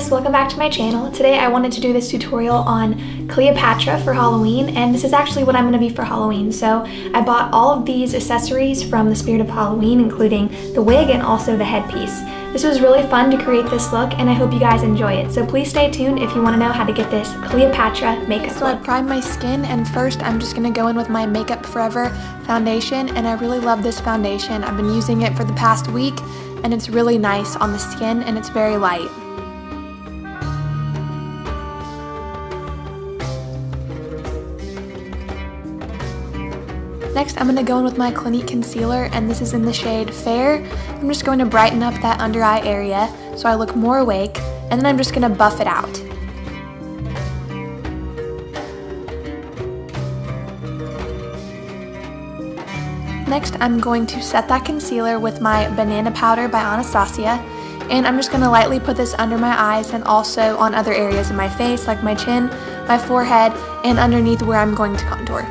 guys, welcome back to my channel. Today I wanted to do this tutorial on Cleopatra for Halloween, and this is actually what I'm going to be for Halloween. So I bought all of these accessories from the spirit of Halloween, including the wig and also the headpiece. This was really fun to create this look, and I hope you guys enjoy it. So please stay tuned if you want to know how to get this Cleopatra makeup So look. I primed my skin, and first I'm just going to go in with my Makeup Forever foundation, and I really love this foundation. I've been using it for the past week, and it's really nice on the skin, and it's very light. Next, I'm going to go in with my Clinique concealer, and this is in the shade Fair. I'm just going to brighten up that under eye area so I look more awake, and then I'm just going to buff it out. Next, I'm going to set that concealer with my Banana Powder by Anastasia, and I'm just going to lightly put this under my eyes and also on other areas of my face like my chin, my forehead, and underneath where I'm going to contour.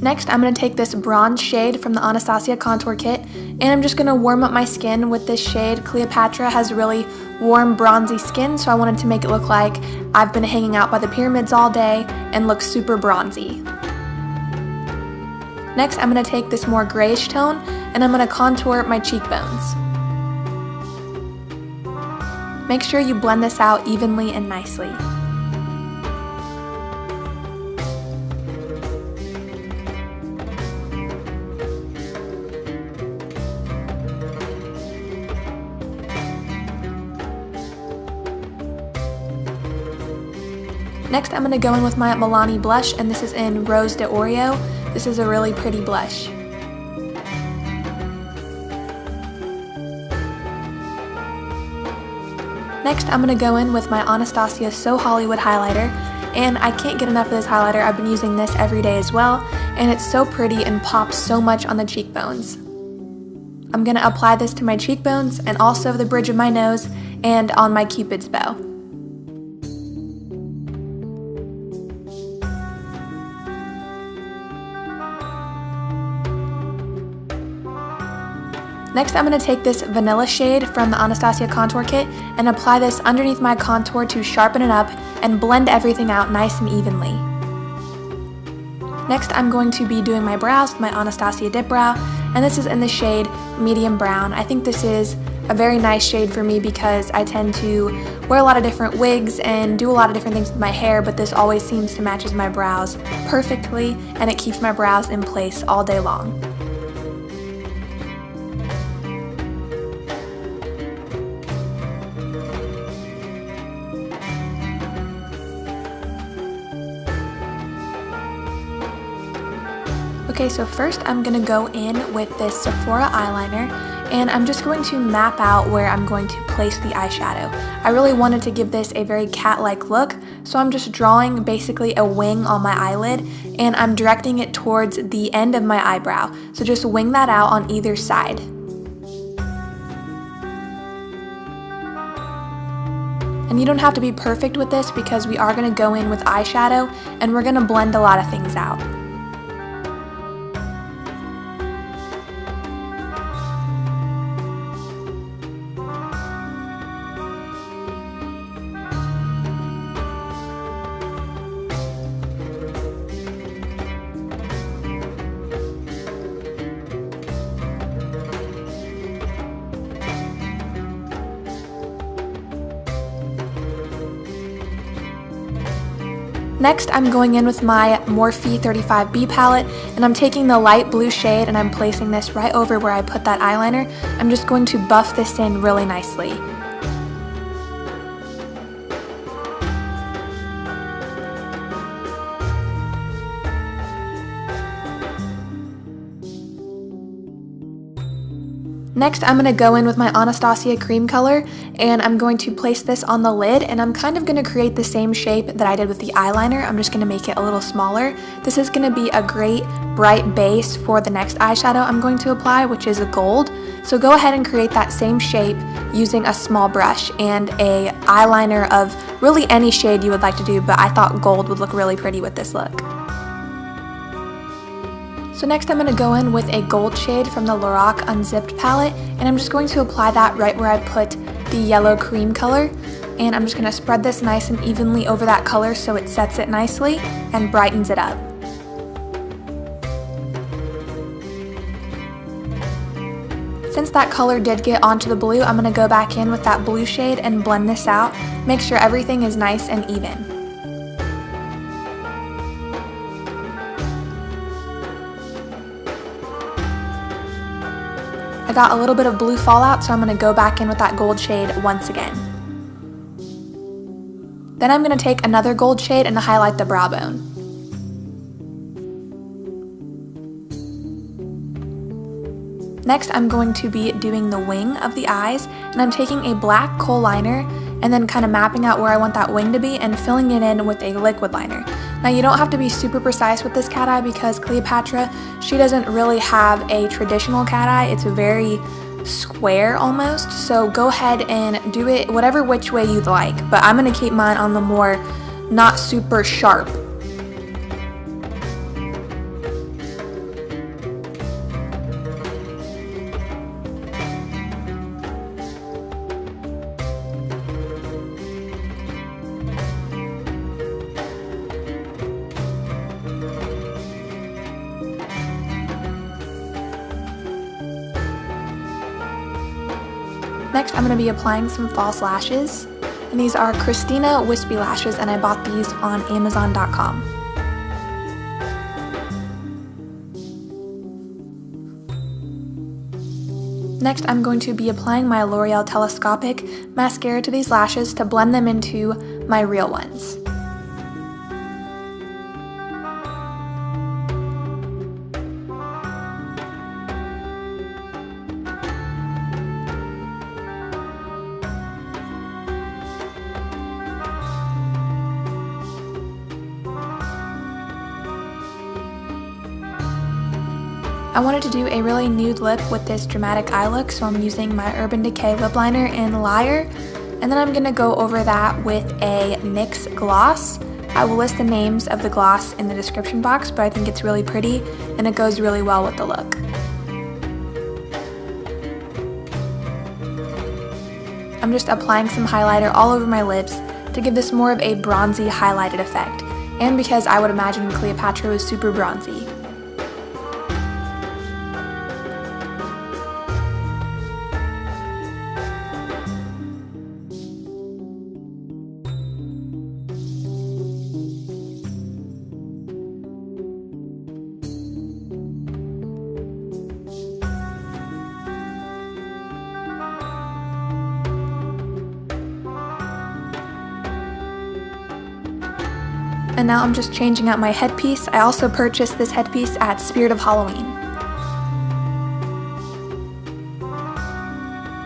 Next, I'm going to take this bronze shade from the Anastasia contour kit, and I'm just going to warm up my skin with this shade. Cleopatra has really warm bronzy skin, so I wanted to make it look like I've been hanging out by the pyramids all day and look super bronzy. Next, I'm going to take this more grayish tone, and I'm going to contour my cheekbones. Make sure you blend this out evenly and nicely. Next, I'm going to go in with my Milani blush, and this is in Rose de Oreo. This is a really pretty blush. Next, I'm going to go in with my Anastasia So Hollywood highlighter, and I can't get enough of this highlighter. I've been using this every day as well, and it's so pretty and pops so much on the cheekbones. I'm going to apply this to my cheekbones and also the bridge of my nose and on my Cupid's bow. Next, I'm going to take this vanilla shade from the Anastasia contour kit and apply this underneath my contour to sharpen it up and blend everything out nice and evenly. Next, I'm going to be doing my brows with my Anastasia dip brow, and this is in the shade medium brown. I think this is a very nice shade for me because I tend to wear a lot of different wigs and do a lot of different things with my hair, but this always seems to match my brows perfectly, and it keeps my brows in place all day long. Okay, so first I'm going to go in with this Sephora eyeliner, and I'm just going to map out where I'm going to place the eyeshadow. I really wanted to give this a very cat-like look, so I'm just drawing basically a wing on my eyelid, and I'm directing it towards the end of my eyebrow. So just wing that out on either side. And you don't have to be perfect with this because we are going to go in with eyeshadow, and we're going to blend a lot of things out. Next, I'm going in with my Morphe 35B palette, and I'm taking the light blue shade and I'm placing this right over where I put that eyeliner. I'm just going to buff this in really nicely. Next, I'm going to go in with my Anastasia cream color, and I'm going to place this on the lid, and I'm kind of going to create the same shape that I did with the eyeliner. I'm just going to make it a little smaller. This is going to be a great bright base for the next eyeshadow I'm going to apply, which is a gold. So go ahead and create that same shape using a small brush and a eyeliner of really any shade you would like to do, but I thought gold would look really pretty with this look. So next I'm going to go in with a gold shade from the Lorac Unzipped palette, and I'm just going to apply that right where I put the yellow cream color. And I'm just going to spread this nice and evenly over that color so it sets it nicely and brightens it up. Since that color did get onto the blue, I'm going to go back in with that blue shade and blend this out. Make sure everything is nice and even. I got a little bit of blue fallout, so I'm going to go back in with that gold shade once again. Then I'm going to take another gold shade and highlight the brow bone. Next, I'm going to be doing the wing of the eyes, and I'm taking a black kohl liner and then kind of mapping out where I want that wing to be and filling it in with a liquid liner. Now, you don't have to be super precise with this cat eye because Cleopatra, she doesn't really have a traditional cat eye. It's very square almost, so go ahead and do it whatever which way you'd like, but I'm going to keep mine on the more not super sharp. Next, I'm going to be applying some false lashes, and these are Christina Wispy Lashes, and I bought these on Amazon.com. Next, I'm going to be applying my L'Oreal Telescopic mascara to these lashes to blend them into my real ones. I wanted to do a really nude lip with this dramatic eye look, so I'm using my Urban Decay lip liner in Liar, and then I'm going to go over that with a NYX gloss. I will list the names of the gloss in the description box, but I think it's really pretty and it goes really well with the look. I'm just applying some highlighter all over my lips to give this more of a bronzy highlighted effect, and because I would imagine Cleopatra was super bronzy. And now I'm just changing out my headpiece. I also purchased this headpiece at Spirit of Halloween.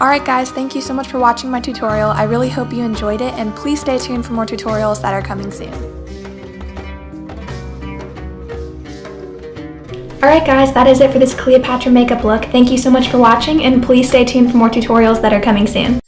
Alright guys, thank you so much for watching my tutorial. I really hope you enjoyed it, and please stay tuned for more tutorials that are coming soon. Alright guys, that is it for this Cleopatra makeup look. Thank you so much for watching, and please stay tuned for more tutorials that are coming soon.